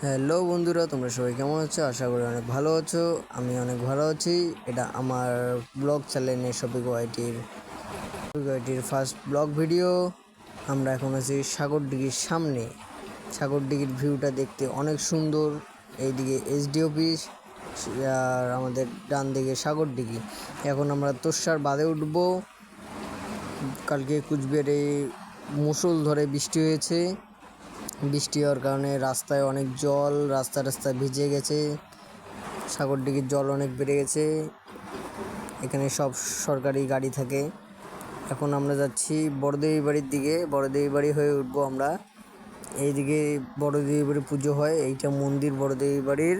Hello বন্ধুরা, তোমরা সবাই কেমন আছো? আশা করি অনেক ভালো আছো। আমি অনেক ভালো আছি। এটা আমার ব্লগ চ্যানেলে শপিং ওয়াইটির ফার্স্ট ব্লগ ভিডিও। আমরা এখন আছি সাগরদিঘির সামনে। সাগরদিঘির ভিউটা দেখতে অনেক সুন্দর। এইদিকে এসডি অফিস আর আমাদের ডান দিকে সাগরদিঘি। এখন আমরা তোষার বাঁধে উঠবো। কালকে কুচবিহারে মুষলধারে বৃষ্টি হয়েছে। বৃষ্টি হওয়ার কারণে রাস্তায় অনেক জল, রাস্তায় ভিজে গেছে। সাগরদিঘির জল অনেক বেড়ে গেছে। এখানে সব সরকারি গাড়ি থাকে। এখন আমরা যাচ্ছি বড়দেবী বাড়ির দিকে। বড়দেবী বাড়ি হয়ে উঠবো আমরা। এইদিকে বড়দেবী বাড়ির পুজো হয়। এইটা মন্দির বড়দেবী বাড়ির।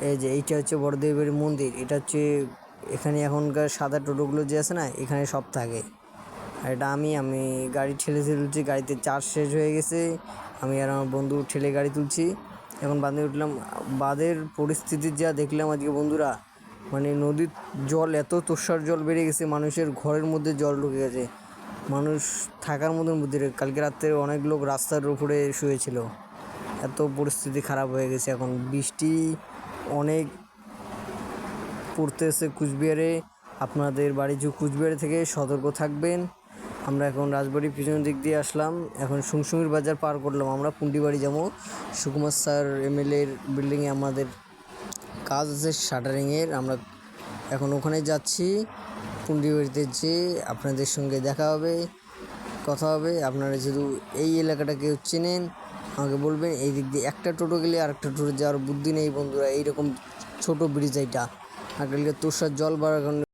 এই যে এইটা হচ্ছে বড়দেবী বাড়ির মন্দির। এটা হচ্ছে এখানে এখনকার সাদা টোটোগুলো যে আছে না, এখানে সব থাকে। আর এটা আমি গাড়ি ঠেলে তুলছি। গাড়িতে চার্জ শেষ হয়ে গেছে। আমি আর আমার বন্ধু ঠেলে গাড়ি তুলছি। এখন বাঁধে উঠলাম। বাঁধের পরিস্থিতি যা দেখলাম আজকে বন্ধুরা, মানে নদীর জল এত তোষার জল বেড়ে গেছে, মানুষের ঘরের মধ্যে জল ঢুকে গেছে। মানুষ থাকার মতন বুদ্ধি। কালকে রাত্রে অনেক লোক রাস্তার উপরে শুয়েছিল। এত পরিস্থিতি খারাপ হয়ে গেছে। এখন বৃষ্টি অনেক পড়তেছে কুচবিহারে। আপনাদের বাড়ি কুচবিহারে থেকে সতর্ক থাকবেন। আমরা এখন রাজবাড়ির পিছনের দিক দিয়ে আসলাম। এখন সুংসুমির বাজার পার করলাম। আমরা পুন্ডিবাড়ি যাবো। সুকুমার স্যার এমএলএর বিল্ডিংয়ে আমাদের কাজ আছে শাটারিংয়ের। আমরা এখন ওখানে যাচ্ছি। পুন্ডিবাড়িতে যেয়ে আপনাদের সঙ্গে দেখা হবে, কথা হবে। আপনারা যেহেতু এই এলাকাটা কেউ চেনেন, আমাকে বলবেন। এই দিক দিয়ে একটা টোটো গেলে আরেকটা টোটো যাওয়ার বুদ্ধি নেই বন্ধুরা। এইরকম ছোটো ব্রিজ এইটা। আর কালকে তোষার জল বাড়ার কারণে